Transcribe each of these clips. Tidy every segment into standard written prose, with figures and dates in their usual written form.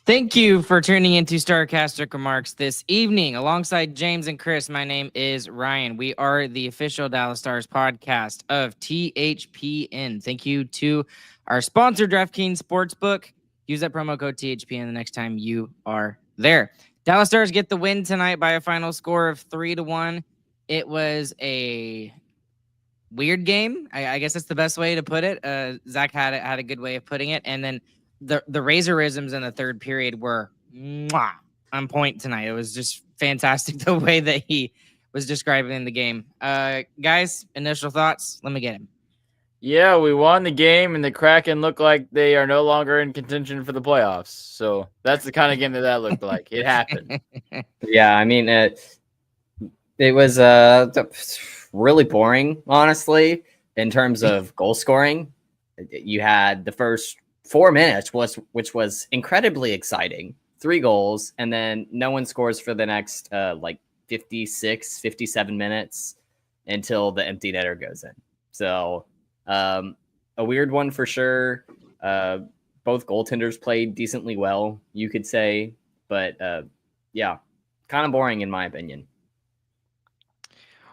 Thank you for tuning into Starcastic Remarks this evening. Alongside James and Chris, my name is Ryan. We are the official Dallas Stars podcast of THPN. Thank you to our sponsor, DraftKings Sportsbook. Use that promo code THPN the next time you are there. Dallas Stars get the win tonight by a final score of 3-1. It was a weird game. I guess that's the best way to put it. Zach had a good way of putting it. And then the Razorisms in the third period were on point tonight. It was just fantastic the way that he was describing the game. Guys, initial thoughts? Let me get him. Yeah, we won the game, and the Kraken look like they are no longer in contention for the playoffs. So that's the kind of game that looked like. It happened. Yeah, I mean, it was really boring, honestly, in terms of goal scoring. You had the first 4 minutes, which was incredibly exciting. 3 goals, and then no one scores for the next 56, 57 minutes until the empty netter goes in. So a weird one for sure. Both goaltenders played decently well, you could say, but yeah, kind of boring in my opinion.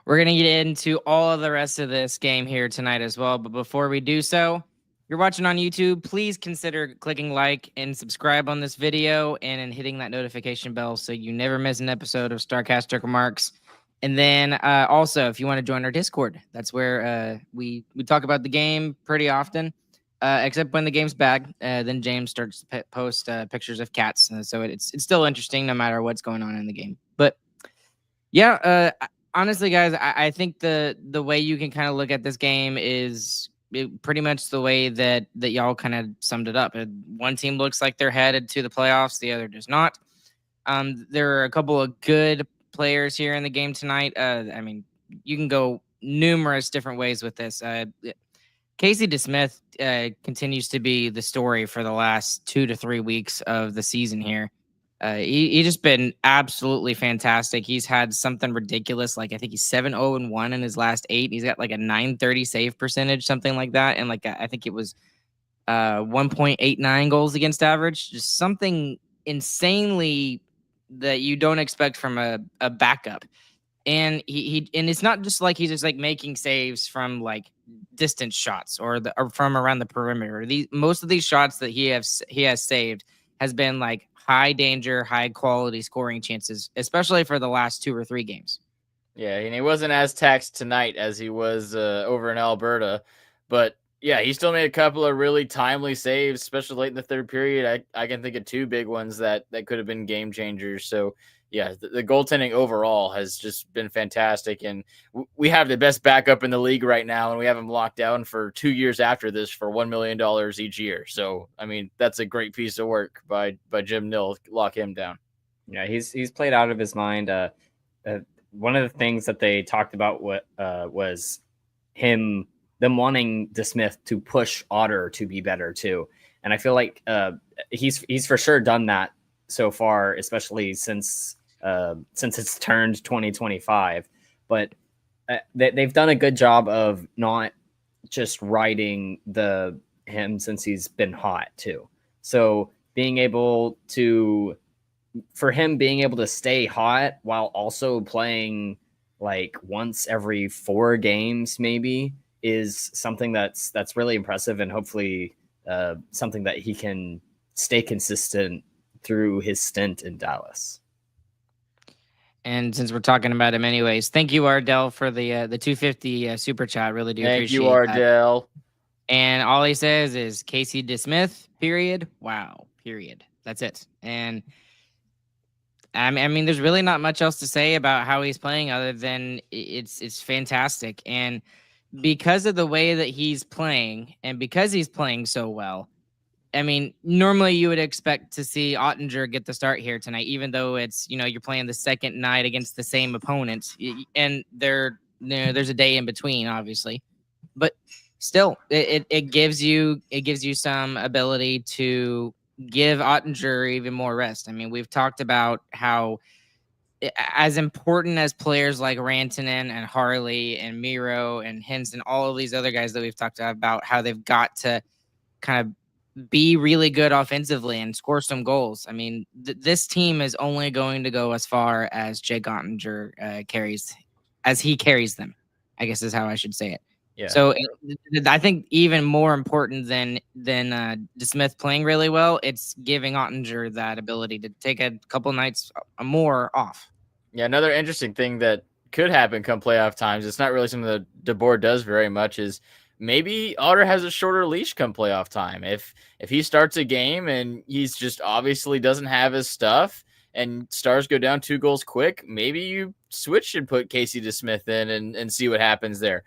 We're going to get into all of the rest of this game here tonight as well. But before we do so, if you're watching on YouTube, please consider clicking like and subscribe on this video and hitting that notification bell so you never miss an episode of Starcastic Remarks. And then also, if you want to join our Discord, that's where we talk about the game pretty often, except when the game's bad. Then James starts to post pictures of cats. So it's still interesting no matter what's going on in the game. But yeah, honestly, guys, I think the way you can kind of look at this game is pretty much the way that y'all kind of summed it up. One team looks like they're headed to the playoffs, the other does not. There are a couple of good players here in the game tonight. I mean, you can go numerous different ways with this. Casey DeSmith continues to be the story for the last 2 to 3 weeks of the season here. He just been absolutely fantastic. He's had something ridiculous. Like I think he's 7-0-1 in his last 8. He's got like a .930 save percentage, something like that. And like, I think it was 1.89 goals against average, just something insanely that you don't expect from a backup. And and it's not just like he's just like making saves from like distance shots or from around the perimeter. Most of these shots that he has saved has been like high danger, high quality scoring chances, especially for the last 2 or 3 games. Yeah, and he wasn't as taxed tonight as he was over in Alberta. But yeah, he still made a couple of really timely saves, especially late in the third period. I can think of 2 big ones that could have been game changers. So yeah, the goaltending overall has just been fantastic. And we have the best backup in the league right now, and we have him locked down for 2 years after this for $1 million each year. So, I mean, that's a great piece of work by Jim Nill, lock him down. Yeah, he's played out of his mind. One of the things that they talked about was them wanting DeSmith to push Otter to be better too. And I feel like he's for sure done that so far, especially since it's turned 2025. But they've done a good job of not just riding him since he's been hot too. So being able to stay hot while also playing like once every 4 games maybe is something that's really impressive, and hopefully something that he can stay consistent through his stint in Dallas. And since we're talking about him anyways, thank you, Ardell, for the 250 super chat. Really do appreciate it. Thank you, Ardell. And all he says is Casey DeSmith, period. Wow, period. That's it. And I mean, there's really not much else to say about how he's playing other than it's fantastic. And because of the way that he's playing and because he's playing so well, I mean, normally you would expect to see Ottinger get the start here tonight, even though it's, you're playing the second night against the same opponent, and there's a day in between, obviously, but still, it gives you some ability to give Ottinger even more rest. I mean, we've talked about how as important as players like Rantanen and Harley and Miro and Henson, all of these other guys that we've talked about, how they've got to kind of be really good offensively and score some goals. I mean, this team is only going to go as far as Jake Ottinger carries them, I guess is how I should say it. Yeah. So I think even more important than DeSmith playing really well, it's giving Ottinger that ability to take a couple nights more off. Yeah, another interesting thing that could happen come playoff times, it's not really something that DeBoer does very much, is maybe Otter has a shorter leash come playoff time. If he starts a game and he's just obviously doesn't have his stuff and Stars go down 2 goals quick, maybe you switch and put Casey DeSmith in and see what happens there.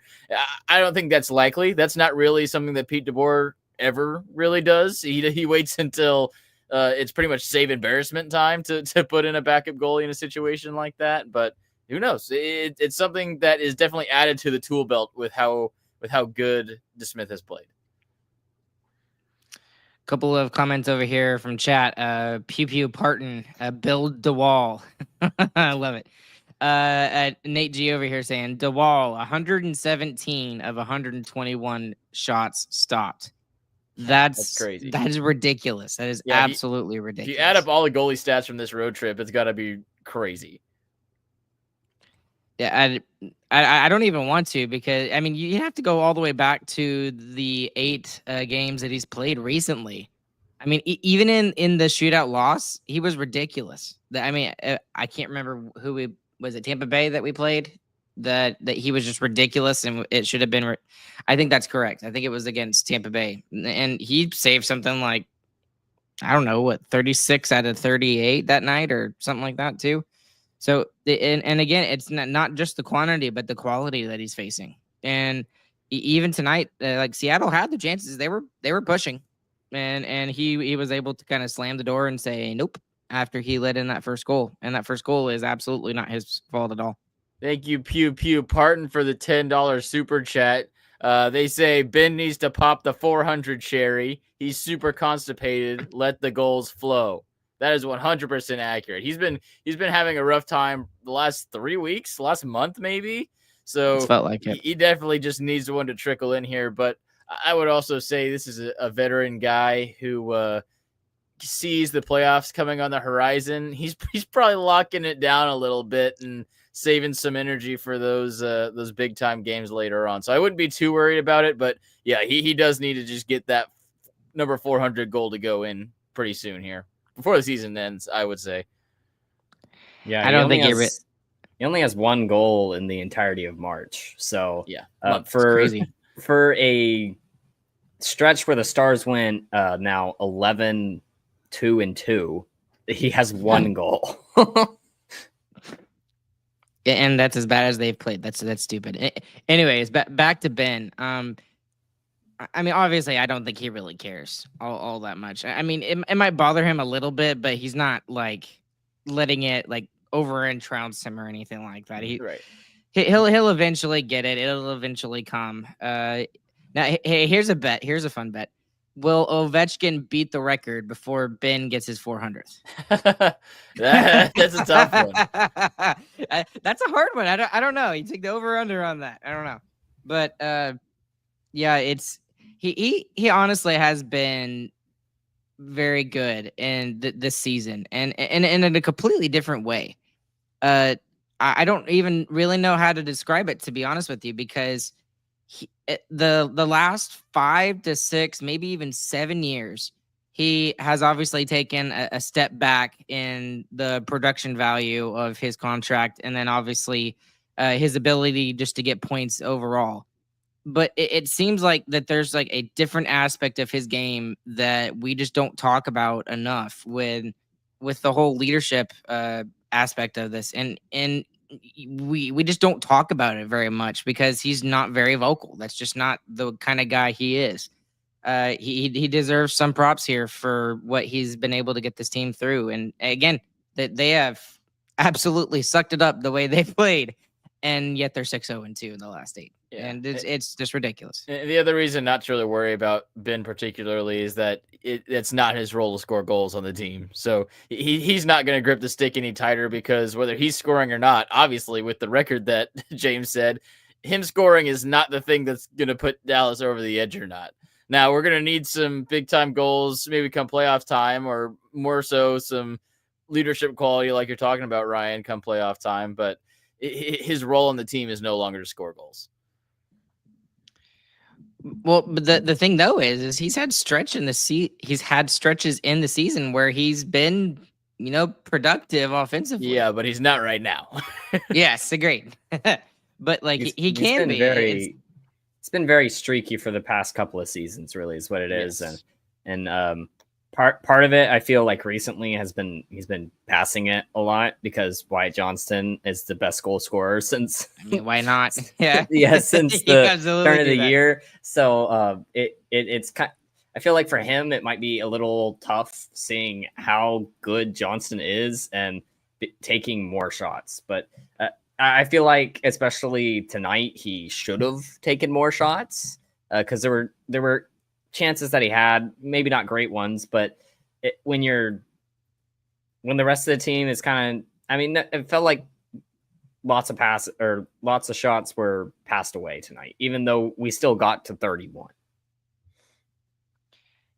I don't think that's likely. That's not really something that Pete DeBoer ever really does. He waits until it's pretty much save embarrassment time to put in a backup goalie in a situation like that. But who knows? It's something that is definitely added to the tool belt with how good DeSmith has played. Couple of comments over here from chat. Pew Pew Parton, build DeWall. I love it. Nate G over here saying DeWall 117 of 121 shots stopped. That's crazy. That is ridiculous. That is absolutely ridiculous. If you add up all the goalie stats from this road trip, it's got to be crazy. Yeah, I don't even want to, because I mean you have to go all the way back to the 8 games that he's played recently. I mean, even in the shootout loss, he was ridiculous. I mean, I can't remember who was it, Tampa Bay that we played, that he was just ridiculous, and it should have been. I think that's correct. I think it was against Tampa Bay, and he saved something like, I don't know, 36 out of 38 that night or something like that too. So, and again, it's not just the quantity, but the quality that he's facing. And even tonight, like Seattle had the chances, they were pushing, and he was able to kind of slam the door and say nope after he let in that first goal. And that first goal is absolutely not his fault at all. Thank you, Pew Pew Parton, for the $10 super chat. They say Benn needs to pop the 400 cherry. He's super constipated. Let the goals flow. That is 100% accurate. He's been having a rough time the last 3 weeks, last month maybe. So it's felt like it. He definitely just needs one to trickle in here. But I would also say this is a veteran guy who sees the playoffs coming on the horizon. He's probably locking it down a little bit and saving some energy for those big time games later on. So I wouldn't be too worried about it. But yeah, he does need to just get that number 400 goal to go in pretty soon here, before the season ends, I would say. Yeah, I don't think he only has 1 goal in the entirety of March. So yeah, for a stretch where the Stars went now 11-2-2, he has 1 goal. And that's as bad as they've played. That's stupid. Anyways, back to Benn. I mean, obviously, I don't think he really cares all that much. I mean, it might bother him a little bit, but he's not like letting it like over-entrounce him or anything like that. He'll eventually get it. It'll eventually come. Now, hey, here's a bet. Here's a fun bet. Will Ovechkin beat the record before Benn gets his 400th? That's a tough one. That's a hard one. I don't know. You take the over/under on that. I don't know, but yeah, it's. He honestly has been very good in this season, and in a completely different way. I don't even really know how to describe it, to be honest with you, because the last 5 to 6, maybe even 7 years, he has obviously taken a step back in the production value of his contract, and then obviously his ability just to get points overall. But it seems like that there's like a different aspect of his game that we just don't talk about enough with the whole leadership aspect of this, and we just don't talk about it very much because he's not very vocal. That's just not the kind of guy he is. He deserves some props here for what he's been able to get this team through, and again, that they have absolutely sucked it up the way they played, and yet they're 6-0-2 in the last 8. Yeah. And it's just ridiculous. And the other reason not to really worry about Benn particularly is that it's not his role to score goals on the team. So he's not going to grip the stick any tighter, because whether he's scoring or not, obviously with the record that James said, him scoring is not the thing that's going to put Dallas over the edge or not. Now we're gonna need some big time goals, maybe come playoff time, or more so some leadership quality, like you're talking about, Ryan, come playoff time. But his role on the team is no longer to score goals. Well, but the thing though is he's had he's had stretches in the season where he's been, productive offensively. Yeah, but he's not right now. Yes, agreed. But like he can be. It's been very streaky for the past couple of seasons, really, is what it is. And part of it, I feel like recently he's been passing it a lot because Wyatt Johnston is the best goal scorer since. I mean, why not? Yeah, since the turn of the year. So it's kind. I feel like for him, it might be a little tough seeing how good Johnston is and taking more shots, but. I feel like, especially tonight, he should have taken more shots because there were chances that he had, maybe not great ones, but when the rest of the team is kind of, I mean, it felt like lots of shots were passed away tonight, even though we still got to 31.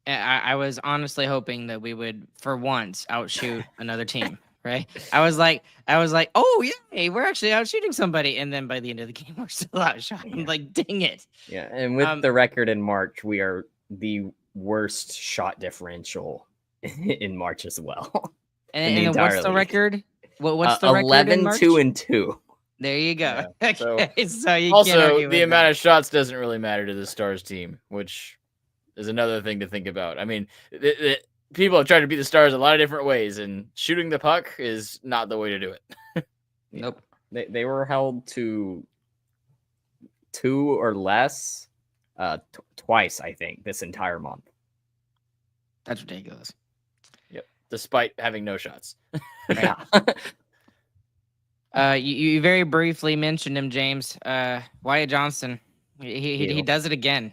I was honestly hoping that we would, for once, outshoot another team. Right. I was like, oh yeah, we're actually out shooting somebody. And then by the end of the game, we're still outshot. I'm like, dang it. Yeah. And with the record in March, we are the worst shot differential in March as well. And what's the record? What's the record? 11-2-2. There you go. Yeah. Okay. So you also, can't argue the amount of shots doesn't really matter to the Stars team, which is another thing to think about. I mean, people have tried to beat the Stars a lot of different ways, and shooting the puck is not the way to do it. Nope. They were held to 2 or less twice, I think, this entire month. That's ridiculous. Yep. Despite having no shots. Yeah. You very briefly mentioned him, James. Wyatt Johnston. He does it again.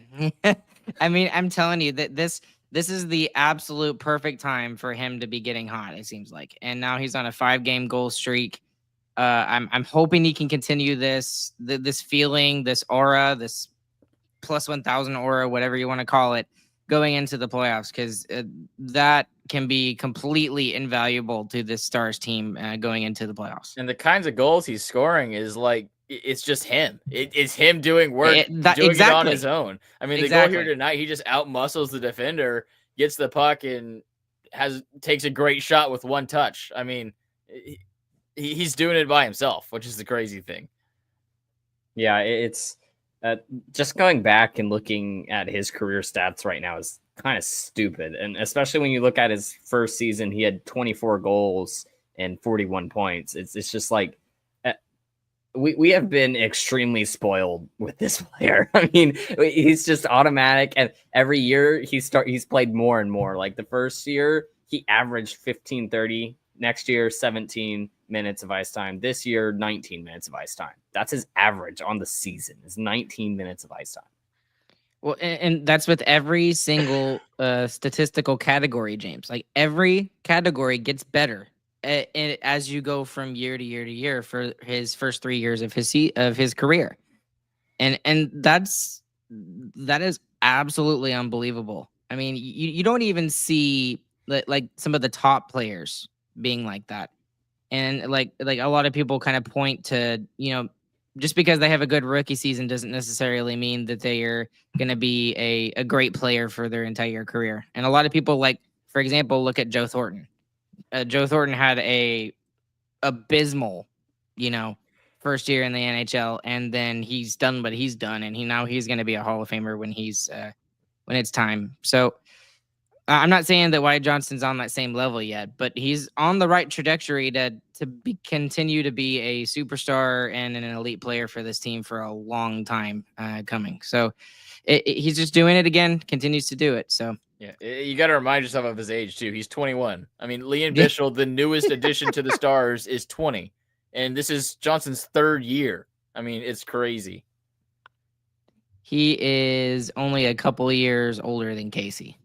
I mean, I'm telling you that this is the absolute perfect time for him to be getting hot, it seems like. And now he's on a 5-game goal streak. I'm hoping he can continue this feeling, this aura, this plus 1,000 aura, whatever you want to call it, going into the playoffs, because that can be completely invaluable to this Stars team going into the playoffs. And the kinds of goals he's scoring is like, it's just him. It's him doing work, doing it on his own. I mean, the goal here tonight, he just out-muscles the defender, gets the puck, and takes a great shot with one touch. I mean, he's doing it by himself, which is the crazy thing. Yeah, it's just going back and looking at his career stats right now is kind of stupid. And especially when you look at his first season, he had 24 goals and 41 points. It's just like, we have been extremely spoiled with this player. I mean, he's just automatic, and every year he's played more and more. Like the first year, he averaged 15-30. Next year, 17 minutes of ice time. This year, 19 minutes of ice time. That's his average on the season, is 19 minutes of ice time. Well, and that's with every single statistical category, James. Like every category gets better as you go from year to year to year for his first 3 years of his career, and that is absolutely unbelievable. I mean, you don't even see like some of the top players being like that, and like a lot of people kind of point to, just because they have a good rookie season doesn't necessarily mean that they are going to be a great player for their entire career. And a lot of people, like, for example, look at Joe Thornton. Joe Thornton had a abysmal, first year in the NHL, and then he's done what he's done, and he's going to be a Hall of Famer when it's time. So I'm not saying that Wyatt Johnston's on that same level yet, but he's on the right trajectory to continue to be a superstar and an elite player for this team for a long time coming. So he's just doing it again, continues to do it. So. Yeah, you got to remind yourself of his age, too. He's 21. I mean, Liam Bichsel, the newest addition to the Stars, is 20. And this is Johnston's third year. I mean, it's crazy. He is only a couple of years older than Casey.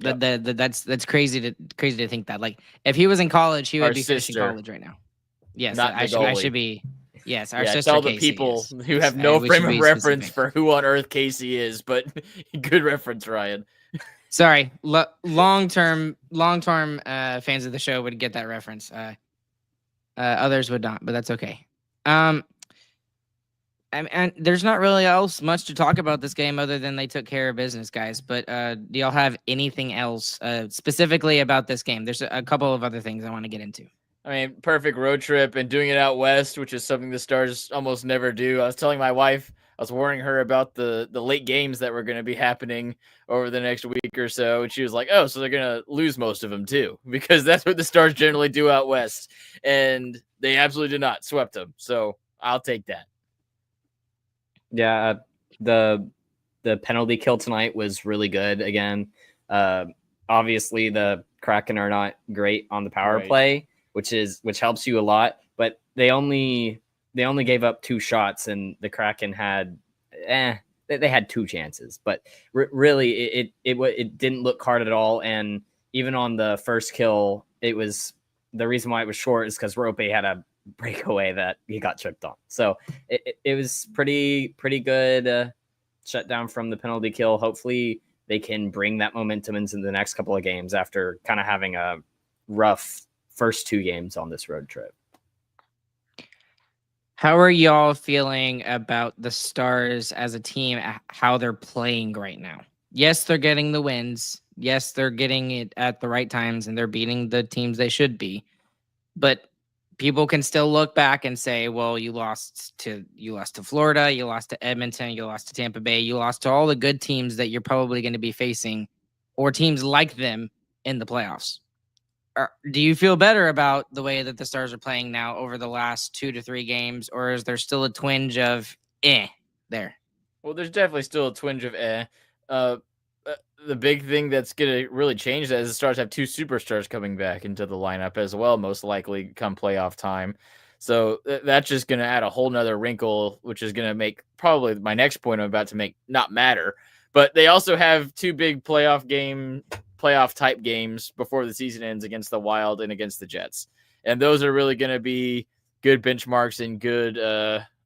Yep. That's crazy to think that. Like, if he was in college, he would be finishing college right now. Yes, I should be. Yes, our Yeah, sister tell the Casey people is. who have no We frame should of be reference specific. for who on earth Casey is, but good reference, Ryan. Sorry, long-term fans of the show would get that reference. Others would not, but that's okay. And there's not really else much to talk about this game other than they took care of business, guys. But do y'all have anything else specifically about this game? There's a couple of other things I want to get into. I mean, perfect road trip and doing it out west, which is something the Stars almost never do. I was telling my wife, I was warning her about the late games that were going to be happening over the next week or so, and she was like, "Oh, so they're going to lose most of them too," because that's what the Stars generally do out west, and they absolutely did not swept them. So I'll take that. Yeah, the penalty kill tonight was really good. Again, obviously the Kraken are not great on the power play, which helps you a lot. But they only gave up 2 shots, and the Kraken had they had 2 chances. But really, it didn't look hard at all. And even on the first kill, it was the reason why it was short is because Rope had a breakaway that he got tripped on. So it was pretty good shutdown from the penalty kill. Hopefully they can bring that momentum into the next couple of games after kind of having a rough first 2 games on this road trip. How are y'all feeling about the Stars as a team, how they're playing right now? Yes, they're getting the wins. Yes, they're getting it at the right times, and they're beating the teams they should be. But people can still look back and say, well, you lost to Florida, you lost to Edmonton, you lost to Tampa Bay, you lost to all the good teams that you're probably going to be facing, or teams like them in the playoffs. Do you feel better about the way that the Stars are playing now over the last 2 to 3 games, or is there still a twinge of there? Well, there's definitely still a twinge of the big thing that's going to really change that is the Stars have 2 superstars coming back into the lineup as well, most likely come playoff time. So that's just going to add a whole nother wrinkle, which is going to make probably my next point I'm about to make not matter. But they also have 2 big playoff type games before the season ends against the Wild and against the Jets. And those are really going to be good benchmarks and good,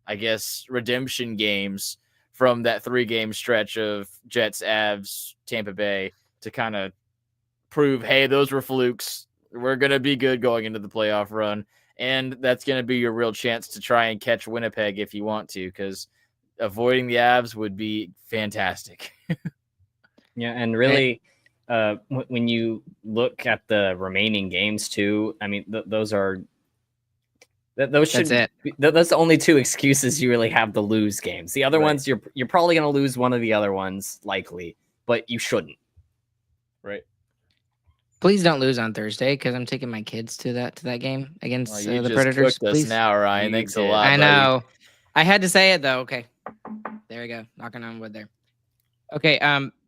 I guess, redemption games from that 3-game stretch of Jets, Avs, Tampa Bay to kind of prove, hey, those were flukes. We're going to be good going into the playoff run. And that's going to be your real chance to try and catch Winnipeg if you want to, because avoiding the Avs would be fantastic. Yeah, and really, when you look at the remaining games too, I mean, those should that's the only 2 excuses you really have to lose games. The other ones, you're probably going to lose one of the other ones, likely, but you shouldn't. Right. Please don't lose on Thursday, because I'm taking my kids to that game against the just Predators. Cooked us now, Ryan. Thanks a lot. I know. Buddy. I had to say it though. Okay, there we go. Knocking on wood there. Okay.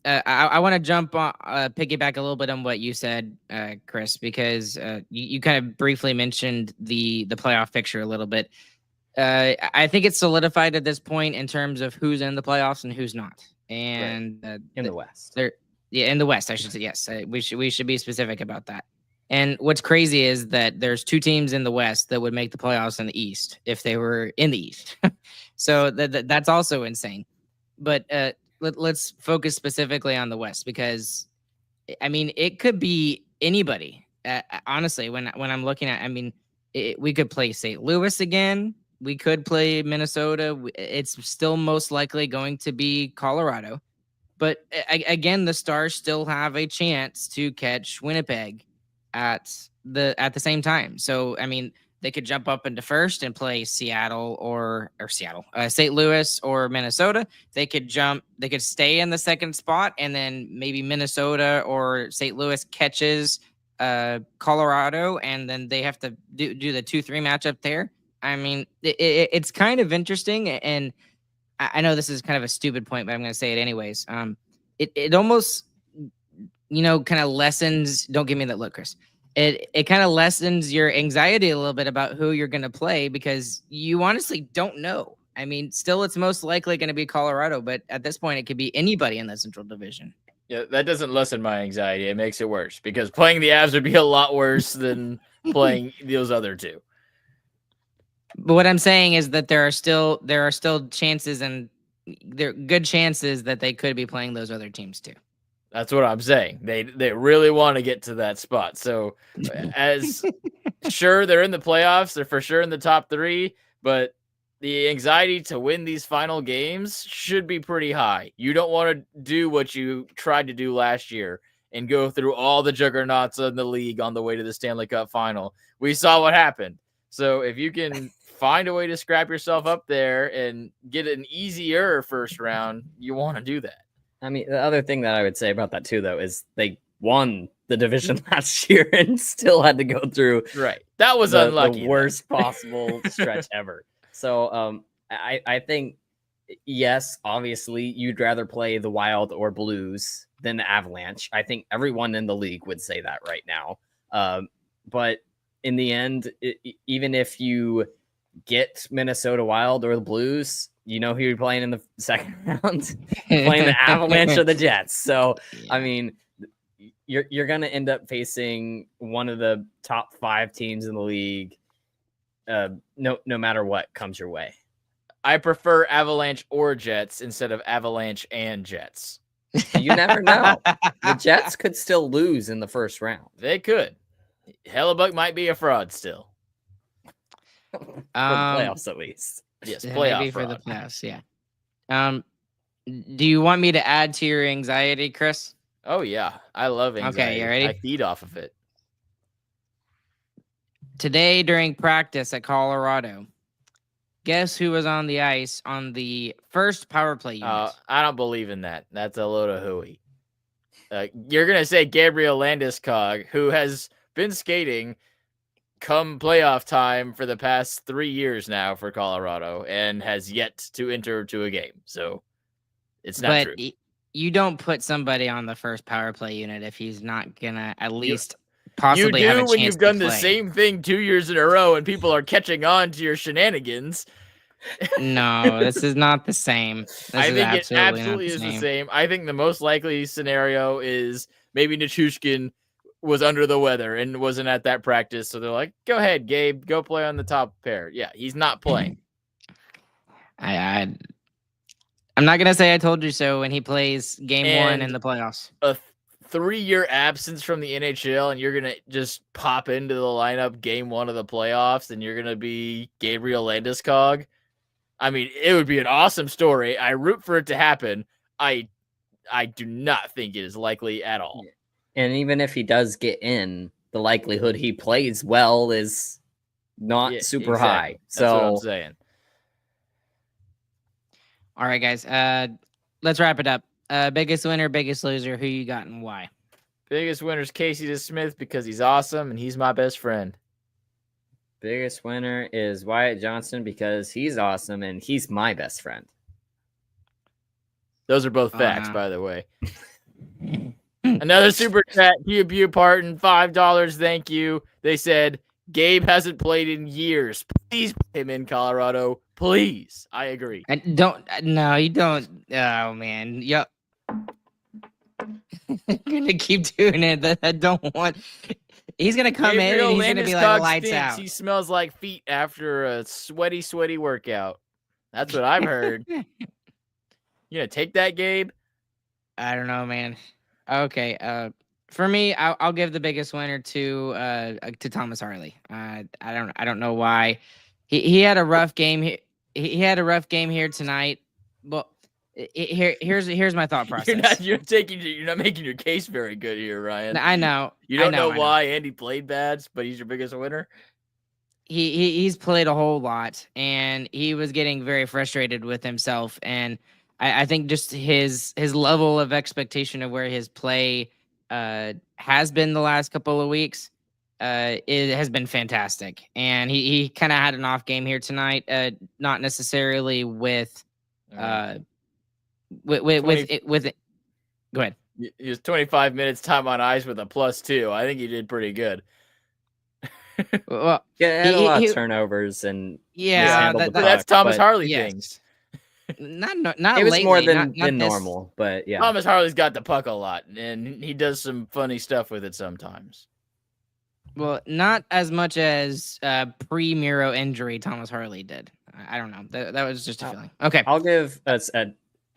I want to jump on, piggyback a little bit on what you said, Chris, because you kind of briefly mentioned the playoff picture a little bit. I think it's solidified at this point in terms of who's in the playoffs and who's not. And in the West, in the West, I should say. Yes, we should be specific about that. And what's crazy is that there's 2 teams in the West that would make the playoffs in the East if they were in the East. So that's also insane. But let's focus specifically on the West, because I mean, it could be anybody. Honestly, when I'm looking at, I mean, we could play St. Louis again. We could play Minnesota. It's still most likely going to be Colorado. But again, the Stars still have a chance to catch Winnipeg at the same time. So, I mean, they could jump up into first and play Seattle or St. Louis or Minnesota. They could stay in the second spot, and then maybe Minnesota or St. Louis catches Colorado, and then they have to do the 2-3 matchup there. I mean, it's kind of interesting, and I know this is kind of a stupid point, but I'm going to say it anyways. It almost, kind of lessens. Don't give me that look, Chris. It kind of lessens your anxiety a little bit about who you're going to play, because you honestly don't know. I mean, still, it's most likely going to be Colorado, but at this point, it could be anybody in the Central Division. Yeah, that doesn't lessen my anxiety. It makes it worse, because playing the Avs would be a lot worse than playing those other 2. But what I'm saying is that there are still chances, and there are good chances that they could be playing those other teams too. That's what I'm saying. They really want to get to that spot. So as sure they're in the playoffs, they're for sure in the top 3, but the anxiety to win these final games should be pretty high. You don't want to do what you tried to do last year and go through all the juggernauts in the league on the way to the Stanley Cup final. We saw what happened. So if you can find a way to scrap yourself up there and get an easier first round, you want to do that. I mean, the other thing that I would say about that too, though, is they won the division last year and still had to go through That was unlucky. The worst possible stretch ever. So I think, yes, obviously you'd rather play the Wild or Blues than the Avalanche. I think everyone in the league would say that right now. But in the end, even if you get Minnesota Wild or the Blues, you know who you're playing in the second round? Playing the Avalanche or the Jets. So, yeah. I mean, you're going to end up facing one of the top 5 teams in the league, no matter what comes your way. I prefer Avalanche or Jets instead of Avalanche and Jets. You never know. The Jets could still lose in the first round. They could. Hellebuck might be a fraud still. For the playoffs, at least. Yes, playoff maybe fraud. For the playoffs, yeah. Do you want me to add to your anxiety, Chris? Oh, yeah. I love anxiety. Okay, you ready? I feed off of it. Today during practice at Colorado, guess who was on the ice on the first power play unit? I don't believe in that. That's a load of hooey. You're going to say Gabriel Landeskog, who has been skating come playoff time for the past 3 years now for Colorado and has yet to enter to a game. So it's not true. You don't put somebody on the first power play unit if he's not going to at least possibly have a chance to play. You do when you've done the same thing 2 years in a row and people are catching on to your shenanigans. No, this is not the same. I think it absolutely is the same. I think the most likely scenario is maybe Nichushkin was under the weather and wasn't at that practice. So they're like, go ahead, Gabe, go play on the top pair. Yeah, he's not playing. I'm not going to say I told you so when he plays game 1 in the playoffs. A 3-year absence from the NHL and you're going to just pop into the lineup game 1 of the playoffs and you're going to be Gabriel Landeskog. I mean, it would be an awesome story. I root for it to happen. I do not think it is likely at all. And even if he does get in, the likelihood he plays well is not super high. That's what I'm saying. All right, guys. Let's wrap it up. Biggest winner, biggest loser. Who you got and why? Biggest winner is Casey DeSmith because he's awesome and he's my best friend. Biggest winner is Wyatt Johnston because he's awesome and he's my best friend. Those are both facts, by the way. Another super chat, Hugh Parton, $5. Thank you. They said, Gabe hasn't played in years. Please put him in Colorado. Please. I agree. No, you don't. Oh, man. Yep. I'm going to keep doing it. I don't want. He's going to come in and he's going to be like lights out. He smells like feet after a sweaty workout. That's what I've heard. You going to take that, Gabe? I don't know, man. Okay. For me, I'll give the biggest winner to Thomas Harley. I don't know why. He had a rough game. He had a rough game here tonight. But here's my thought process. You're not making your case very good here, Ryan. I know. You don't know why Andy played bad, but he's your biggest winner. He's played a whole lot, and he was getting very frustrated with himself. And I think just his level of expectation of where his play has been the last couple of weeks it has been fantastic. And he kind of had an off game here tonight, not necessarily with it. Go ahead. He was 25 minutes time on ice with a +2. I think he did pretty good. Well, yeah, he had a lot of turnovers and that's Thomas Harley things. Not it was lately, more than normal, but yeah. Thomas Harley's got the puck a lot, and he does some funny stuff with it sometimes. Well, not as much as pre-Miro injury Thomas Harley did. I don't know. That was just a feeling. Okay. I'll give a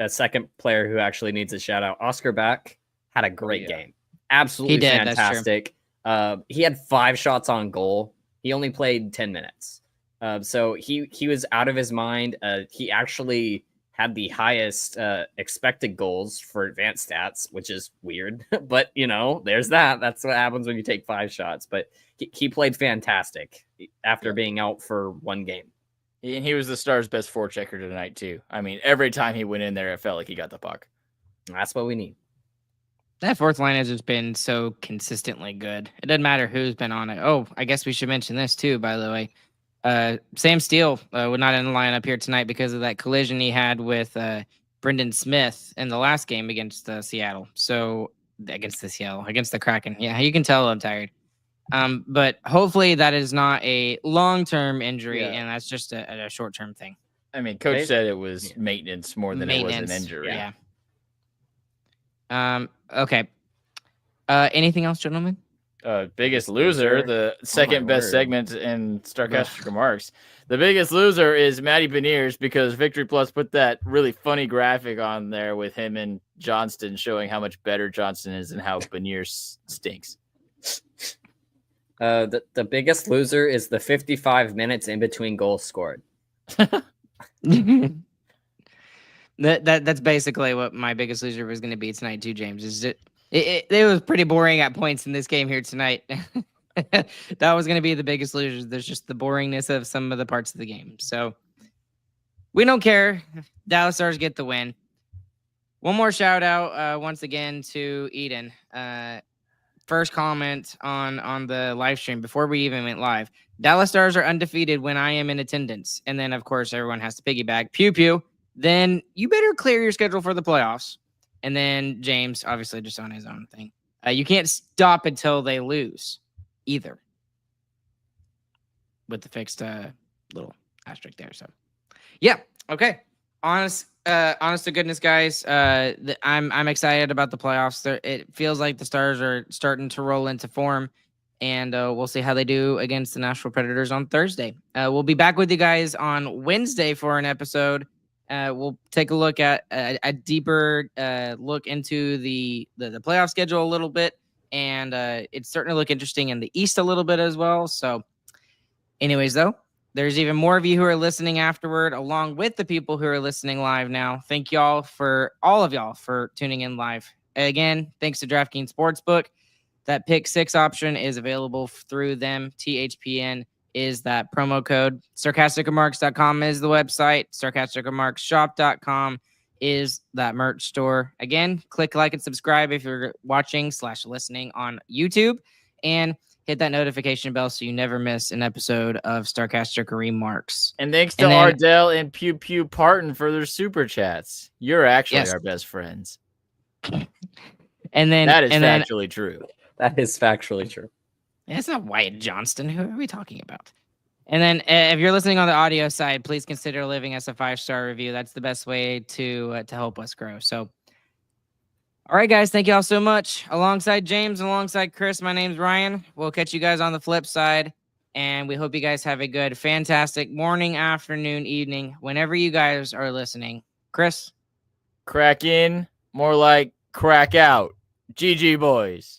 second player who actually needs a shout out. Oscar Bäck had a great game. Absolutely He did, fantastic. He had 5 shots on goal. He only played 10 minutes. So he was out of his mind. He actually had the highest expected goals for advanced stats, which is weird. But, there's that. That's what happens when you take 5 shots. But he played fantastic after being out for 1 game. And he was the Stars' best forechecker tonight, too. I mean, every time he went in there, it felt like he got the puck. That's what we need. That fourth line has just been so consistently good. It doesn't matter who's been on it. Oh, I guess we should mention this, too, by the way. Sam Steele would not in the lineup here tonight because of that collision he had with Brendan Smith in the last game against Seattle. So against the Kraken. Yeah, you can tell I'm tired. But hopefully that is not a long-term injury, and that's just a short-term thing. I mean, Coach said it was maintenance more than it was an injury. Yeah. Okay. Anything else, gentlemen? Biggest loser, the second best segment in Starcastic Remarks. The biggest loser is Matty Beniers because Victory Plus put that really funny graphic on there with him and Johnston showing how much better Johnston is and how Beniers stinks. The biggest loser is the 55 minutes in between goals scored. That's basically what my biggest loser was going to be tonight too, James. Is it was pretty boring at points in this game here tonight. That was going to be the biggest loser. There's just the boringness of some of the parts of the game. So we don't care. Dallas Stars get the win. One more shout out once again to Eden. First comment on the live stream before we even went live. Dallas Stars are undefeated when I am in attendance. And then, of course, everyone has to piggyback. Pew, pew. Then you better clear your schedule for the playoffs. And then James, obviously, just on his own thing. You can't stop until they lose either. With the fixed little asterisk there. So, yeah. Okay. Honest to goodness, guys, I'm excited about the playoffs. It feels like the Stars are starting to roll into form, and we'll see how they do against the Nashville Predators on Thursday. We'll be back with you guys on Wednesday for an episode. We'll take a look at a deeper look into the playoff schedule a little bit, and it's starting to look interesting in the East a little bit as well. So, anyways, though. There's even more of you who are listening afterward, along with the people who are listening live now. Thank y'all all of y'all for tuning in live. Again, thanks to DraftKings Sportsbook. That pick 6 option is available through them. THPN is that promo code. Starcasticremarks.com is the website. Starcasticremarksshop.com is that merch store. Again, click like and subscribe if you're watching/listening on YouTube. And hit that notification bell so you never miss an episode of Starcastic Remarks. And thanks to Ardell and Pew Pew Parton for their super chats. You're actually our best friends. And then that is factually true. That is factually true. It's not Wyatt Johnston. Who are we talking about? And then if you're listening on the audio side, please consider leaving us a 5-star review. That's the best way to help us grow. So, all right, guys, thank you all so much. Alongside James, alongside Chris, my name's Ryan. We'll catch you guys on the flip side, and we hope you guys have a good, fantastic morning, afternoon, evening, whenever you guys are listening. Chris? Crack in, more like crack out. GG, boys.